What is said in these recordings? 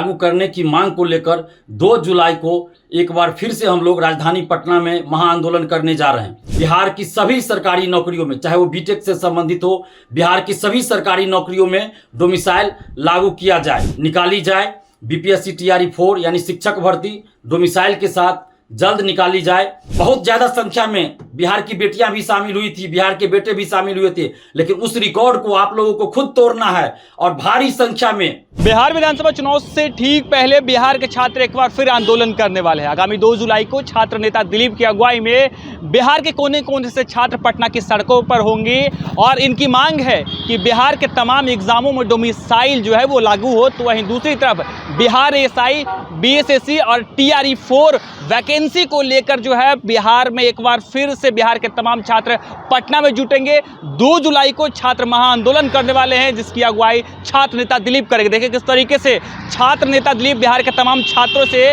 लागू करने की मांग को लेकर 2 जुलाई को एक बार फिर से हम लोग राजधानी पटना में महाआंदोलन करने जा रहे हैं। बिहार की सभी सरकारी नौकरियों में, चाहे वो बीटेक से संबंधित हो, बिहार की सभी सरकारी नौकरियों में डोमिसाइल लागू किया जाए, निकाली जाए। बीपीएससी टीआरई 4 यानी शिक्षक भर्ती डोमिसाइल के साथ जल्द निकाली जाए। बहुत ज्यादा संख्या में बिहार की बेटियां भी शामिल हुई थी, बिहार के बेटे भी शामिल हुए थे, लेकिन उस रिकॉर्ड को आप लोगों को खुद तोड़ना है और भारी संख्या में बिहार विधानसभा चुनाव से ठीक पहले बिहार के छात्र एक बार फिर आंदोलन करने वाले हैं। आगामी 2 जुलाई को छात्र नेता दिलीप की अगुवाई में बिहार के कोने कोने से छात्र पटना की सड़कों पर होंगे और इनकी मांग है कि बिहार के तमाम एग्जामों में डोमिसाइल जो है वो लागू हो। तो वहीं दूसरी तरफ बिहार एएसआई, बीएसएससी और टीआरई 4 वैकेंसी को लेकर जो है बिहार में एक बार फिर से बिहार के तमाम छात्र पटना में जुटेंगे। 2 जुलाई को छात्र महाआंदोलन करने वाले हैं, जिसकी अगुवाई छात्र नेता दिलीप करेंगे। देखिए किस तरीके से छात्र नेता दिलीप बिहार के तमाम छात्रों से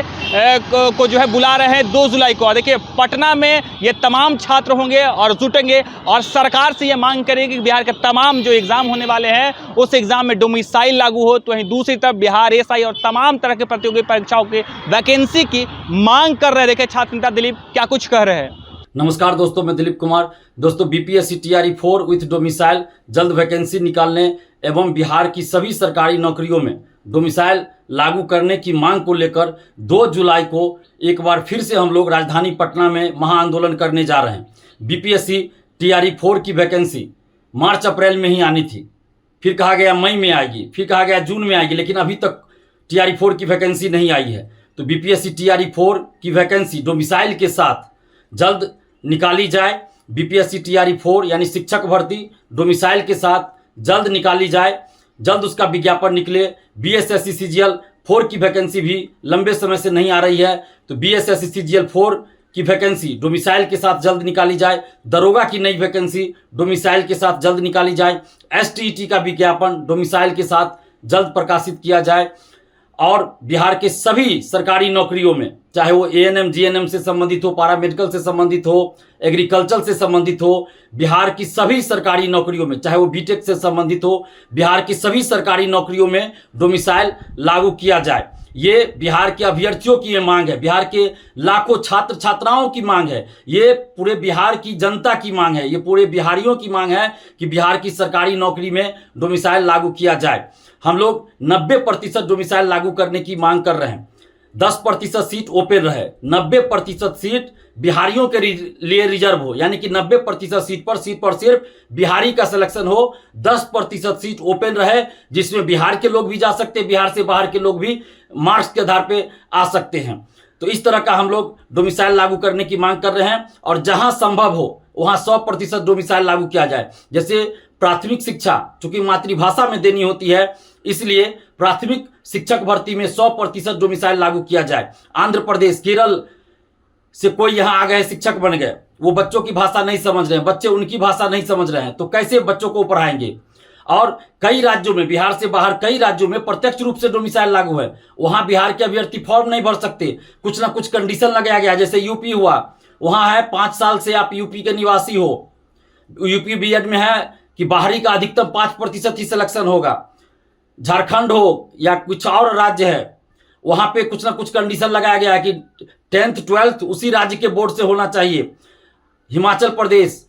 को जो है बुला रहे हैं 2 जुलाई को। देखिए पटना में ये तमाम छात्र होंगे और जुटेंगे और सरकार से ये मांग करेंगे कि बिहार के तमाम जो एग्जाम होने वाले हैं उस एग्जाम में डोमिसाइल लागू हो। तो वहीं दूसरी तरफ बिहार एएसआई और तमाम तरह के प्रतियोगी परीक्षाओं के वैकेंसी की मांग कर रहे हैं। देखिए छात्र नेता दिलीप क्या कुछ कह रहे हैं। नमस्कार दोस्तों, मैं दिलीप कुमार। दोस्तों, बीपीएससी टीआरई 4 विथ डोमिसाइल जल्द वैकेंसी निकालने एवं बिहार की सभी सरकारी नौकरियों में डोमिसाइल लागू करने की मांग को लेकर 2 जुलाई को एक बार फिर से हम लोग राजधानी पटना में महाआंदोलन करने जा रहे हैं। बीपीएससी टीआरई 4 की वैकेंसी मार्च अप्रैल में ही आनी थी, फिर कहा गया मई में आएगी, फिर कहा गया जून में आएगी, लेकिन अभी तक टीआरई 4 की वैकेंसी नहीं आई है। तो बीपीएससी टीआरई 4 की वैकेंसी डोमिसाइल के साथ जल्द निकाली जाए। बीपीएससी टीआरई 4 यानी शिक्षक भर्ती डोमिसाइल के साथ जल्द निकाली जाए, जल्द उसका विज्ञापन निकले। बीएसएससी सीजीएल 4 की वैकेंसी भी लंबे समय से नहीं आ रही है, तो बीएसएससी सीजीएल 4 की वैकेंसी डोमिसाइल के साथ जल्द निकाली जाए। दरोगा की नई वैकेंसी डोमिसाइल के साथ जल्द निकाली जाए। एसटीईटी का विज्ञापन डोमिसाइल के साथ जल्द प्रकाशित किया जाए और बिहार के सभी सरकारी नौकरियों में, चाहे वो एएनएम जीएनएम से संबंधित हो, पारामेडिकल से संबंधित हो, एग्रीकल्चर से संबंधित हो, बिहार की सभी सरकारी नौकरियों में, चाहे वो बीटेक से संबंधित हो, बिहार की सभी सरकारी नौकरियों में डोमिसाइल लागू किया जाए। ये बिहार के अभ्यर्थियों की ये मांग है, बिहार के लाखों छात्र छात्राओं की मांग है, ये पूरे बिहार की जनता की मांग है, ये पूरे बिहारियों की मांग है कि बिहार की सरकारी नौकरी में डोमिसाइल लागू किया जाए। हम लोग 90% डोमिसाइल लागू करने की मांग कर रहे हैं। 10% सीट ओपन रहे, 90% सीट बिहारियों के लिए रिजर्व हो, यानी कि 90% सीट पर सिर्फ बिहारी का सिलेक्शन हो। 10% सीट ओपन रहे, जिसमें बिहार के लोग भी जा सकते हैं, बिहार से बाहर के लोग भी मार्क्स के आधार पे आ सकते हैं। तो इस तरह का हम लोग डोमिसाइल लागू करने की मांग कर रहे हैं और जहां संभव हो वहां 100% डोमिसाइल लागू किया जाए। जैसे प्राथमिक शिक्षा चूंकि मातृभाषा में देनी होती है, इसलिए प्राथमिक शिक्षक भर्ती में 100% डोमिसाइल लागू किया जाए। आंध्र प्रदेश, केरल से कोई यहाँ आ गए, शिक्षक बन गए, वो बच्चों की भाषा नहीं समझ रहे हैं, बच्चे उनकी भाषा नहीं समझ रहे हैं, तो कैसे बच्चों को पढ़ाएंगे। और कई राज्यों में, बिहार से बाहर कई राज्यों में प्रत्यक्ष रूप से डोमिसाइल लागू है, वहां बिहार के अभ्यर्थी फॉर्म नहीं भर सकते, कुछ ना कुछ कंडीशन लगाया गया। जैसे यूपी हुआ, वहां है 5 साल से आप यूपी के निवासी हो, यूपी बीएड में है कि बाहरी का अधिकतम 5% ही सिलेक्शन होगा। झारखंड हो या कुछ और राज्य है, वहां पे कुछ ना कुछ कंडीशन लगाया गया है कि 10th 12th उसी राज्य के बोर्ड से होना चाहिए। हिमाचल प्रदेश,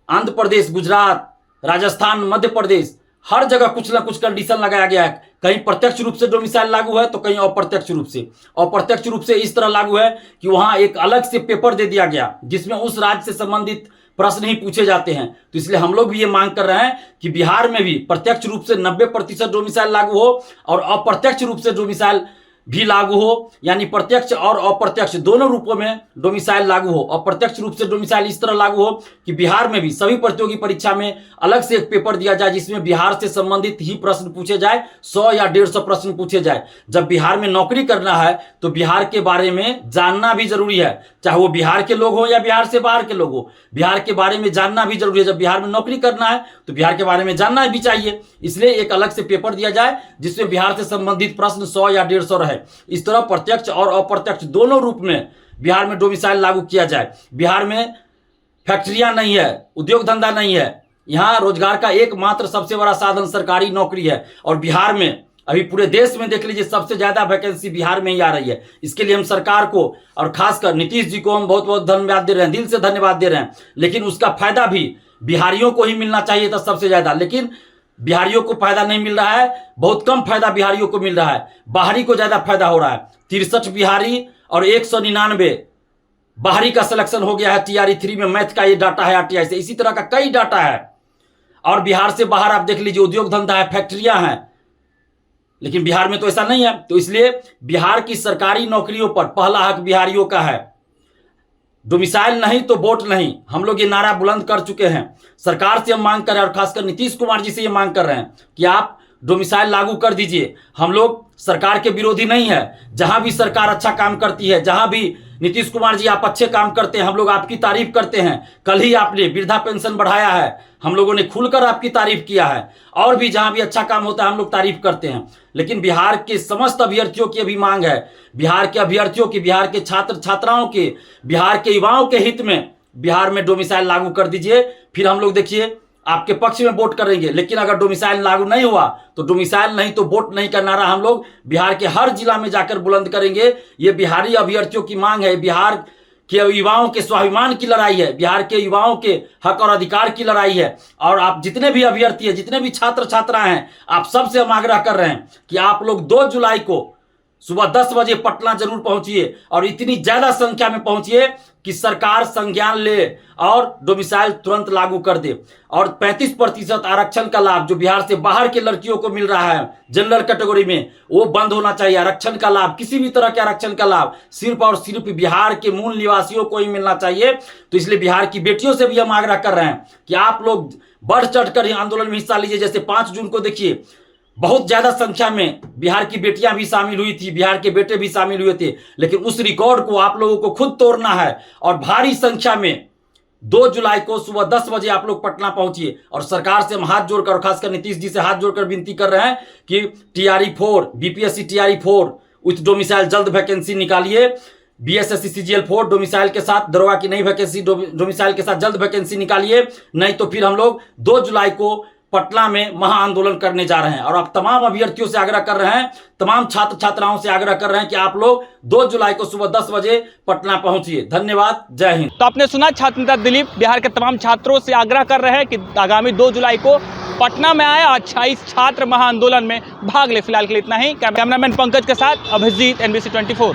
आंध्र प्रदेश, गुजरात, राजस्थान, मध्य प्रदेश, हर जगह कुछ ना कुछ कंडीशन लगाया गया है। कहीं प्रत्यक्ष रूप से डोमिसाइल लागू है तो कहीं अप्रत्यक्ष रूप से। अप्रत्यक्ष रूप से इस तरह लागू है कि वहां एक अलग से पेपर दे दिया गया जिसमें उस राज्य से संबंधित प्रश्न ही पूछे जाते हैं। तो इसलिए हम लोग भी ये मांग कर रहे हैं कि बिहार में भी प्रत्यक्ष रूप से 90% डोमिसाइल लागू हो और अप्रत्यक्ष रूप से डोमिसाइल भी लागू हो, यानी प्रत्यक्ष और अप्रत्यक्ष दोनों रूपों में डोमिसाइल लागू हो। अप्रत्यक्ष रूप से डोमिसाइल इस तरह लागू हो कि बिहार में भी सभी प्रतियोगी परीक्षा में अलग से एक पेपर दिया जाए जिसमें बिहार से संबंधित ही प्रश्न पूछे जाए, 100 या 150 प्रश्न पूछे जाए। जब बिहार में नौकरी करना है तो बिहार के बारे में जानना भी जरूरी है, चाहे वो बिहार के लोग हो या बिहार से बाहर के लोग हो, बिहार के बारे में जानना भी जरूरी है। जब बिहार में नौकरी करना है तो बिहार के बारे में जानना भी चाहिए, इसलिए एक अलग से पेपर दिया जाए जिसमें बिहार से संबंधित प्रश्न 100 या 150 रहे। इस तरह प्रत्यक्ष और अप्रत्यक्ष दोनों रूप में बिहार में डोमिसाइल लागू किया जाए। बिहार में फैक्ट्रियां नहीं है, उद्योग धंधा नहीं है, यहाँ रोजगार का एकमात्र सबसे बड़ा साधन सरकारी नौकरी है और बिहार में अभी पूरे देश में देख लीजिए सबसे ज्यादा वैकेंसी बिहार में ही आ रही है। इसके लिए हम सरकार को और खासकर नीतीश जी को हम बहुत बहुत धन्यवाद दे रहे हैं, दिल से धन्यवाद दे रहे हैं। लेकिन उसका फायदा भी बिहारियों को ही मिलना चाहिए था सबसे ज्यादा, लेकिन बिहारियों को फायदा नहीं मिल रहा है। बहुत कम फायदा बिहारियों को मिल रहा है, बाहरी को ज्यादा फायदा हो रहा है। 63 बिहारी और 199 बाहरी का सिलेक्शन हो गया है TRE 3 में। मैथ का ये डाटा है RTI से, इसी तरह का कई डाटा है। और बिहार से बाहर आप देख लीजिए उद्योग धंधा है, फैक्ट्रियां हैं, लेकिन बिहार में तो ऐसा नहीं है। तो इसलिए बिहार की सरकारी नौकरियों पर पहला हक बिहारियों का है। डोमिसाइल नहीं तो वोट नहीं, हम लोग ये नारा बुलंद कर चुके हैं। सरकार से हम मांग कर रहे हैं और खासकर नीतीश कुमार जी से ये मांग कर रहे हैं कि आप डोमिसाइल लागू कर दीजिए। हम लोग सरकार के विरोधी नहीं है। जहां भी सरकार अच्छा काम करती है, जहां भी नीतीश कुमार जी आप अच्छे काम करते हैं, हम लोग आपकी तारीफ करते हैं। कल ही आपने वृद्धा पेंशन बढ़ाया है, हम लोगों ने खुलकर आपकी तारीफ किया है। और भी जहां भी अच्छा काम होता है हम लोग तारीफ करते हैं। लेकिन बिहार के समस्त अभ्यर्थियों की अभी मांग है, बिहार के अभ्यर्थियों की, बिहार के छात्र छात्राओं के, बिहार के युवाओं के हित में बिहार में डोमिसाइल लागू कर दीजिए। फिर हम लोग देखिए आपके पक्ष में वोट करेंगे। लेकिन अगर डोमिसाइल लागू नहीं हुआ तो डोमिसाइल नहीं तो वोट नहीं का नारा हम लोग बिहार के हर जिला में जाकर बुलंद करेंगे। ये बिहारी अभ्यर्थियों की मांग है, बिहार के युवाओं के स्वाभिमान की लड़ाई है, बिहार के युवाओं के हक और अधिकार की लड़ाई है। और आप जितने भी अभ्यर्थी हैं, जितने भी छात्र छात्रा हैं, आप सबसे हम आग्रह कर रहे हैं कि आप लोग 2 जुलाई को सुबह 10 बजे पटना जरूर पहुंचिए और इतनी ज्यादा संख्या में पहुंचिए कि सरकार संज्ञान ले और डोमिसाइल तुरंत लागू कर दे। और 35% आरक्षण का लाभ जो बिहार से बाहर के लड़कियों को मिल रहा है जनरल कैटेगरी में, वो बंद होना चाहिए। आरक्षण का लाभ, किसी भी तरह के आरक्षण का लाभ सिर्फ और सिर्फ बिहार के मूल निवासियों को ही मिलना चाहिए। तो इसलिए बिहार की बेटियों से भी हम आग्रह कर रहे हैं कि आप लोग बढ़ चढ़कर आंदोलन में हिस्सा लीजिए। जैसे 5 जून को देखिए बहुत ज्यादा संख्या में बिहार की बेटियां भी शामिल हुई थी, बिहार के बेटे भी शामिल हुए थे। लेकिन उस रिकॉर्ड को आप लोगों को खुद तोड़ना है और भारी संख्या में 2 जुलाई को सुबह 10 बजे आप लोग पटना पहुंचिए। और सरकार से हम हाथ जोड़कर और खासकर नीतीश जी से हाथ जोड़कर विनती कर रहे हैं कि TRE 4 BPSC TRE 4 with domicile जल्द वैकेंसी निकालिए। BSSC CGL 4 डोमिसाइल के साथ, दरोगा की नई वैकेंसी डोमिसाइल के साथ जल्द वैकेंसी निकालिए। नहीं तो फिर हम लोग 2 जुलाई को पटना में महा आंदोलन करने जा रहे हैं। और आप तमाम अभ्यर्थियों से आग्रह कर रहे हैं, तमाम छात्र छात्राओं से आग्रह कर रहे हैं कि आप लोग 2 जुलाई को सुबह 10 बजे पटना पहुंचिए। धन्यवाद, जय हिंद। तो आपने सुना छात्र नेता दिलीप बिहार के तमाम छात्रों से आग्रह कर रहे हैं कि आगामी 2 जुलाई को पटना में आए और 28 छात्र महा आंदोलन में भाग ले। फिलहाल के लिए इतना ही। कैमरामैन पंकज के साथ अभिजीत, NBC 24।